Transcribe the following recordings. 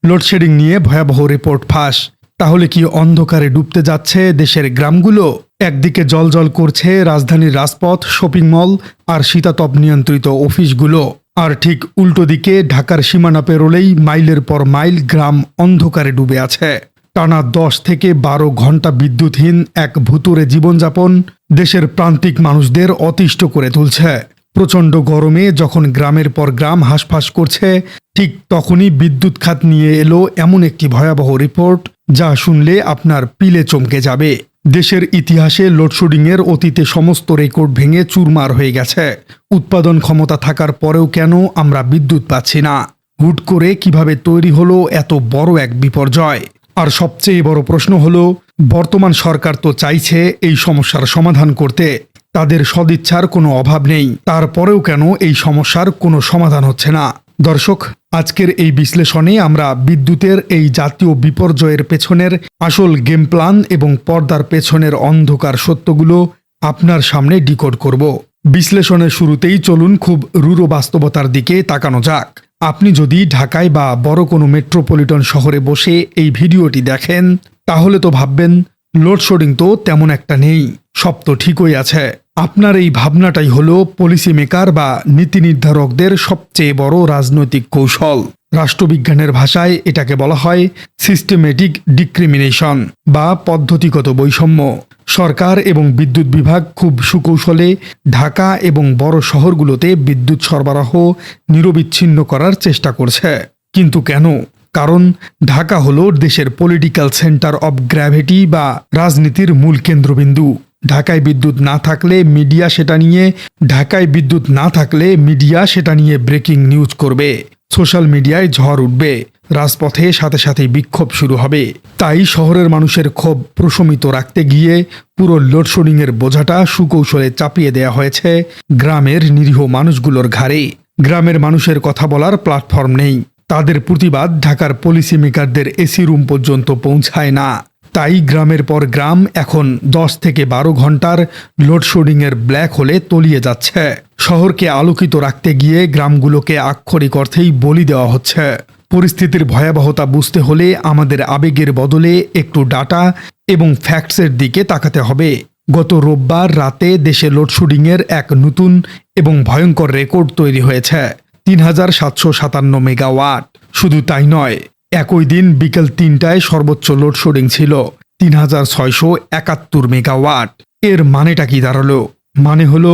Load shedding নিয়ে ভয়াবহ report ফাঁস। তাহলে কি অন্ধকারে ডুবতে যাচ্ছে দেশের গ্রামগুলো? একদিকে জ্বলজ্বল করছে রাজধানীর রাজপথ, শপিং মল আর শীতাতপ নিয়ন্ত্রিত অফিসগুলো, আর ঠিক উল্টো দিকে ঢাকার সীমানা পেরোলেই মাইলের পর মাইল গ্রাম অন্ধকারে ডুবে আছে। টানা 10 থেকে 12 ঘন্টা বিদ্যুৎহীন এক ভুতুড়ে জীবনযাপন দেশের প্রান্তিক মানুষদের অতিষ্ঠ করে তুলছে। প্রচণ্ড গরমে যখন গ্রামের পর গ্রাম হাঁসফাঁস করছে, ঠিক তখনই বিদ্যুৎ খাত নিয়ে এলো এমন একটি ভয়াবহ রিপোর্ট যা শুনলে আপনার পিলে চমকে যাবে। দেশের ইতিহাসে লোডশেডিংয়ের অতীতে সমস্ত রেকর্ড ভেঙে চুরমার হয়ে গেছে। উৎপাদন ক্ষমতা থাকার পরেও কেন আমরা বিদ্যুৎ পাচ্ছি না? হুট করে কিভাবে তৈরি হলো এত বড় এক বিপর্যয়? আর সবচেয়ে বড় প্রশ্ন হলো, বর্তমান সরকার তো চাইছে এই সমস্যার সমাধান করতে, তাদের সদিচ্ছার কোনো অভাব নেই, তারপরেও কেন এই সমস্যার কোনো সমাধান হচ্ছে না? দর্শক, আজকের এই বিশ্লেষণে আমরা বিদ্যুতের এই জাতীয় বিপর্যয়ের পেছনের আসল গেম প্ল্যান এবং পর্দার পেছনের অন্ধকার সত্যগুলো আপনার সামনে ডিকোড করব। বিশ্লেষণের শুরুতেই চলুন খুব রূঢ় বাস্তবতার দিকে তাকানো যাক। আপনি যদি ঢাকায় বা বড় কোনো মেট্রোপলিটন শহরে বসে এই ভিডিওটি দেখেন, তাহলে তো ভাববেন লোডশেডিং তো তেমন একটা নেই, সব তো ঠিকই আছে। আপনার এই ভাবনাটাই হলো পলিসি মেকার বা নীতি নির্ধারকদের সবচেয়ে বড় রাজনৈতিক কৌশল। রাষ্ট্রবিজ্ঞানের ভাষায় এটাকে বলা হয় সিস্টেমেটিক ডিসক্রিমিনেশন বা পদ্ধতিগত বৈষম্য। সরকার এবং বিদ্যুৎ বিভাগ খুব সুকৌশলে ঢাকা এবং বড় শহরগুলোতে বিদ্যুৎ সরবরাহ নিরবিচ্ছিন্ন করার চেষ্টা করছে। কিন্তু কেন? কারণ ঢাকা হলো দেশের পলিটিক্যাল সেন্টার অব গ্র্যাভিটি বা রাজনীতির মূল কেন্দ্রবিন্দু। ঢাকায় বিদ্যুৎ না থাকলে মিডিয়া সেটা নিয়ে ব্রেকিং নিউজ করবে, সোশ্যাল মিডিয়ায় ঝড় উঠবে, রাজপথে সাথে সাথে বিক্ষোভ শুরু হবে। তাই শহরের মানুষের ক্ষোভ প্রশমিত রাখতে গিয়ে পুরো লোডশেডিংয়ের বোঝাটা সুকৌশলে চাপিয়ে দেয়া হয়েছে গ্রামের নিরীহ মানুষগুলোর ঘাড়ে। গ্রামের মানুষের কথা বলার প্ল্যাটফর্ম নেই, তাদের প্রতিবাদ ঢাকার পলিসি মেকারদের এসি রুম পর্যন্ত পৌঁছায় না। তাই গ্রামের পর গ্রাম এখন 10 থেকে 12 ঘন্টার লোডশেডিংয়ের ব্ল্যাক হোলে তলিয়ে যাচ্ছে। শহরকে আলোকিত রাখতে গিয়ে গ্রামগুলোকে আক্ষরিক অর্থেই বলি দেওয়া হচ্ছে। পরিস্থিতির ভয়াবহতা বুঝতে হলে আমাদের আবেগের বদলে একটু ডাটা এবং ফ্যাক্টসের দিকে তাকাতে হবে। গত রোববার রাতে দেশে লোডশেডিংয়ের এক নতুন এবং ভয়ঙ্কর রেকর্ড তৈরি হয়েছে, 3757 মেগাওয়াট। শুধু তাই নয়, একই দিন বিকেল 3টায় সর্বোচ্চ লোডশেডিং ছিল 3671 মেগাওয়াট। এর মানেটা কি দাঁড়ালো? মানে হলো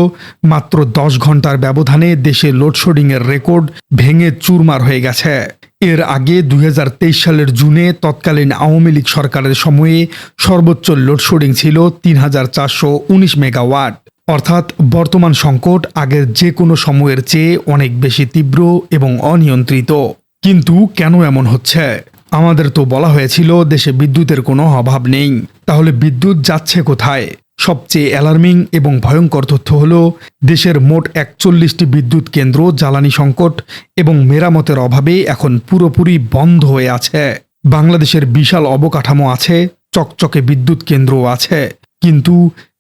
মাত্র 10 ঘন্টার ব্যবধানে দেশে লোডশেডিংয়ের রেকর্ড ভেঙে চুরমার হয়ে গেছে। এর আগে 2023 সালের জুনে তৎকালীন আওয়ামী লীগ সরকারের সময়ে সর্বোচ্চ লোডশেডিং ছিল 3419 মেগাওয়াট। অর্থাৎ বর্তমান সংকট আগের যে কোনো সময়ের চেয়ে অনেক বেশি তীব্র এবং অনিয়ন্ত্রিত। কিন্তু কেন এমন হচ্ছে? আমাদের তো বলা হয়েছিল দেশে বিদ্যুতের কোনো অভাব নেই, তাহলে বিদ্যুৎ যাচ্ছে কোথায়? সবচেয়ে অ্যালার্মিং এবং ভয়ঙ্কর তথ্য হলো, দেশের মোট 41টি বিদ্যুৎ কেন্দ্র জ্বালানি সংকট এবং মেরামতের অভাবে এখন পুরোপুরি বন্ধ হয়ে আছে। বাংলাদেশের বিশাল অবকাঠামো আছে, চকচকে বিদ্যুৎ কেন্দ্রও আছে, কিন্তু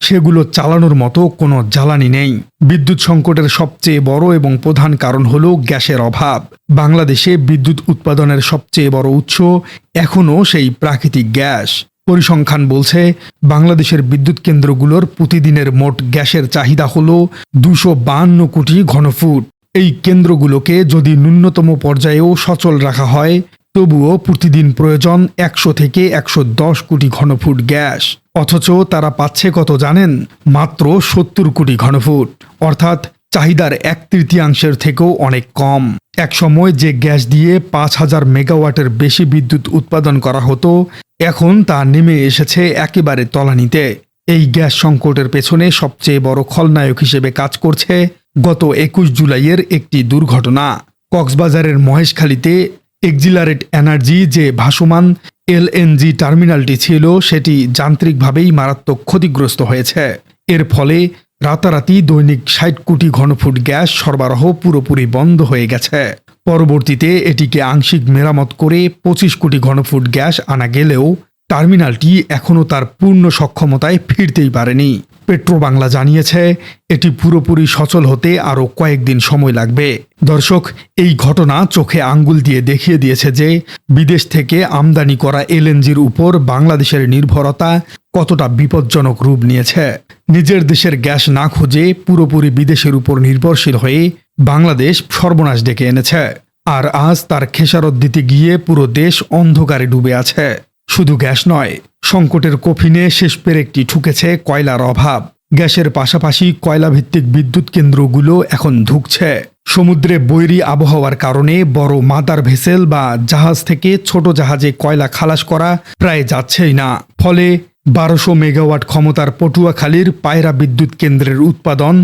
সেগুলো চালানোর মতো কোনো জ্বালানি নেই। বিদ্যুৎ সংকটের সবচেয়ে বড় এবং প্রধান কারণ হলো গ্যাসের অভাব। বাংলাদেশে বিদ্যুৎ উৎপাদনের সবচেয়ে বড় উৎস এখনও সেই প্রাকৃতিক গ্যাস। পরিসংখ্যান বলছে বাংলাদেশের বিদ্যুৎ কেন্দ্রগুলোর প্রতিদিনের মোট গ্যাসের চাহিদা হল 252 কোটি ঘনফুট। এই কেন্দ্রগুলোকে যদি ন্যূনতম পর্যায়েও সচল রাখা হয়, তবুও প্রতিদিন প্রয়োজন 100 থেকে 110 কোটি ঘনফুট গ্যাস। অথচ তারা পাচ্ছে কত জানেন? মাত্র 70 কোটি ঘনফুট, অর্থাৎ চাহিদার 1/3 থেকেও অনেক কম। একসময় যে গ্যাস দিয়ে 5000 মেগাওয়াটের বেশি বিদ্যুৎ উৎপাদন করা হতো, এখন তা নেমে এসেছে একেবারে তলানিতে। এই গ্যাস সংকটের পেছনে সবচেয়ে বড় খলনায়ক হিসেবে কাজ করছে গত 21 জুলাইয়ের একটি দুর্ঘটনা। কক্সবাজারের মহেশখালীতে এক্সিলারেট এনার্জি যে ভাসমান এলএনজি টার্মিনালটি ছিল, সেটি যান্ত্রিকভাবেই মারাত্মক ক্ষতিগ্রস্ত হয়েছে। এর ফলে রাতারাতি দৈনিক 60 কোটি ঘনফুট গ্যাস সরবরাহ পুরোপুরি বন্ধ হয়ে গেছে। পরবর্তীতে এটিকে আংশিক মেরামত করে 25 কোটি ঘনফুট গ্যাস আনা গেলেও টার্মিনালটি এখনও তার পূর্ণ সক্ষমতায় ফিরতেই পারেনি। পেট্রো বাংলা জানিয়েছে এটি পুরোপুরি সচল হতে আরও কয়েকদিন সময় লাগবে। দর্শক, এই ঘটনা চোখে আঙ্গুল দিয়ে দেখিয়ে দিয়েছে যে বিদেশ থেকে আমদানি করা এলএনজির উপর বাংলাদেশের নির্ভরতা কতটা বিপজ্জনক রূপ নিয়েছে। নিজের দেশের গ্যাস না খুঁজে পুরোপুরি বিদেশের উপর নির্ভরশীল হয়ে বাংলাদেশ সর্বনাশ ডেকে এনেছে। আর আজ তার খেসারত দিতে গিয়ে পুরো দেশ অন্ধকারে ডুবে আছে। শুধু গ্যাস নয়, সংকটের কফিনে শেষ পেরেকটি ঠুকেছে কয়লার অভাব। গ্যাসের পাশাপাশি কয়লাভিত্তিক বিদ্যুৎ কেন্দ্রগুলো এখন ধুঁকছে। সমুদ্রে বৈরী আবহাওয়ার কারণে বড় মাদার ভেসেল বা জাহাজ থেকে ছোট জাহাজে কয়লা খালাস করা প্রায় যাচ্ছেই না। ফলে 1200 মেগাওয়াট ক্ষমতার পটুয়াখালীর পায়রা বিদ্যুৎ কেন্দ্রের উৎপাদন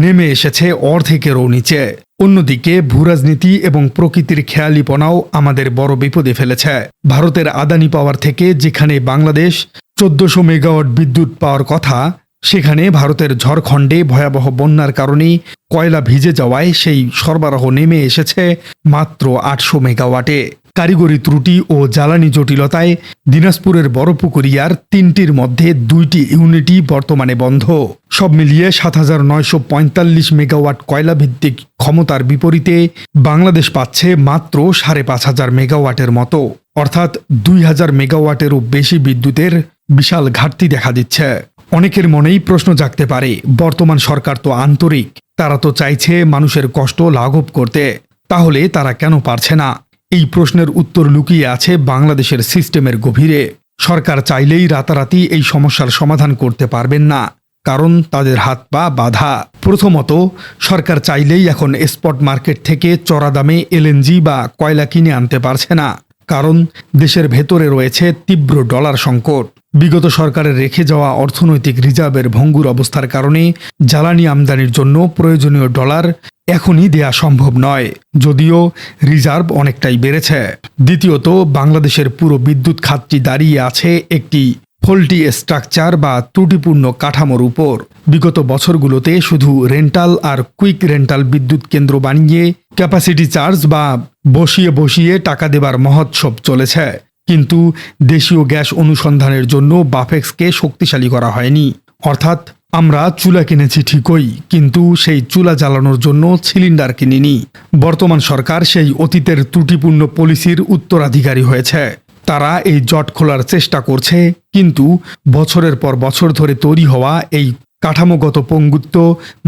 নেমে এসেছে অর্ধেকেরও নিচে। অন্যদিকে ভূরাজনীতি এবং প্রকৃতির খেয়ালিপনাও আমাদের বড় বিপদে ফেলেছে। ভারতের আদানি পাওয়ার থেকে যেখানে বাংলাদেশ 1400 মেগাওয়াট বিদ্যুৎ পাওয়ার কথা, সেখানে ভারতের ঝড়খণ্ডে ভয়াবহ বন্যার কারণে কয়লা ভিজে যাওয়ায় সেই সরবরাহ নেমে এসেছে মাত্র 800 মেগাওয়াটে। কারিগরি ত্রুটি ও জ্বালানি জটিলতায় দিনাজপুরের বড়পুকুরিয়ার 3টির মধ্যে 2টি ইউনিটই বর্তমানে বন্ধ। সব মিলিয়ে 7945 মেগাওয়াট কয়লা ভিত্তিক ক্ষমতার বিপরীতে বাংলাদেশ পাচ্ছে মাত্র 5500 মেগাওয়াটের মতো, অর্থাৎ 2000 মেগাওয়াটেরও বেশি বিদ্যুতের বিশাল ঘাটতি দেখা দিচ্ছে। অনেকের মনেই প্রশ্ন জাগতে পারে, বর্তমান সরকার তো আন্তরিক, তারা তো চাইছে মানুষের কষ্ট লাঘব করতে, তাহলে তারা কেন পারছে না? এই প্রশ্নের উত্তর লুকিয়ে আছে বাংলাদেশের সিস্টেমের গভীরে। সরকার চাইলেই রাতারাতি এই সমস্যার সমাধান করতে পারবেন না, কারণ তাদের হাত পা বাঁধা। প্রথমত, সরকার চাইলেই এখন স্পট মার্কেট থেকে চড়া দামে এলএনজি বা কয়লা কিনে আনতে পারছে না, কারণ দেশের ভেতরে রয়েছে তীব্র ডলার সংকট। বিগত সরকারের রেখে যাওয়া অর্থনৈতিক রিজার্ভের ভঙ্গুর অবস্থার কারণে জ্বালানি আমদানির জন্য প্রয়োজনীয় ডলার এখনই দেয়া সম্ভব নয়, যদিও রিজার্ভ অনেকটাই বেড়েছে। দ্বিতীয়ত, বাংলাদেশের পুরো বিদ্যুৎ খাতটি দাঁড়িয়ে আছে একটি ফল্টি স্ট্রাকচার বা ত্রুটিপূর্ণ কাঠামোর উপর। বিগত বছরগুলোতে শুধু রেন্টাল আর কুইক রেন্টাল বিদ্যুৎ কেন্দ্র বানিয়ে ক্যাপাসিটি চার্জ বা বসিয়ে বসিয়ে টাকা দেবার মহোৎসব চলেছে, কিন্তু দেশীয় গ্যাস অনুসন্ধানের জন্য বাফেক্সকে শক্তিশালী করা হয়নি। অর্থাৎ আমরা চুলা কিনেছি ঠিকই, কিন্তু সেই চুলা জ্বালানোর জন্য সিলিন্ডার কিনিনি। বর্তমান সরকার সেই অতীতের ত্রুটিপূর্ণ পলিসির উত্তরাধিকারী হয়েছে। তারা এই জট খোলার চেষ্টা করছে, কিন্তু বছরের পর বছর ধরে তৈরি হওয়া এই কাঠামোগত পঙ্গুত্ব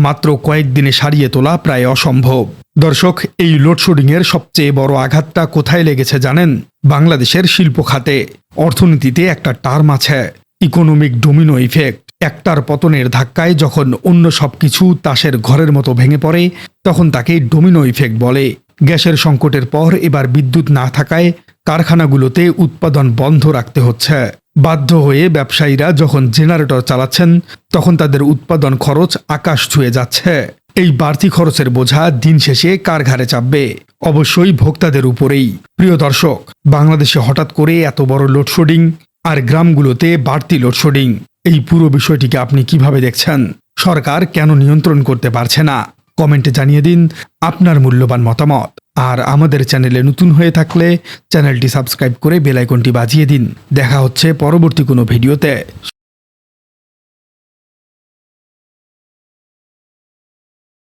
মাত্র কয়েকদিনে সারিয়ে তোলা প্রায় অসম্ভব। দর্শক, এই লোডশেডিংয়ের সবচেয়ে বড় আঘাতটা কোথায় লেগেছে জানেন? বাংলাদেশের শিল্প খাতে। অর্থনীতিতে একটা টার্ম আছে, ইকোনমিক ডোমিনো ইফেক্ট। একটার পতনের ধাক্কায় যখন অন্য সবকিছু তাসের ঘরের মতো ভেঙে পড়ে, তখন তাকে ডোমিনো ইফেক্ট বলে। গ্যাসের সংকটের পর এবার বিদ্যুৎ না থাকায় কারখানাগুলোতে উৎপাদন বন্ধ রাখতে হচ্ছে। বাধ্য হয়ে ব্যবসায়ীরা যখন জেনারেটর চালাচ্ছেন, তখন তাদের উৎপাদন খরচ আকাশ ছুঁয়ে যাচ্ছে। এই বাড়তি খরচের বোঝা দিন শেষে কার ঘাড়ে চাপবে? অবশ্যই ভোক্তাদের উপরেই। প্রিয় দর্শক, বাংলাদেশে হঠাৎ করে এত বড় লোডশেডিং আর গ্রামগুলোতে বাড়তি লোডশেডিং, এই পুরো বিষয়টিকে আপনি কিভাবে দেখছেন? সরকার কেন নিয়ন্ত্রণ করতে পারছে না? কমেন্টে জানিয়ে দিন আপনার মূল্যবান মতামত। আর আমাদের চ্যানেলে নতুন হয়ে থাকলে চ্যানেলটি সাবস্ক্রাইব করে বেল আইকনটি বাজিয়ে দিন। দেখা হচ্ছে পরবর্তী কোনো ভিডিওতে।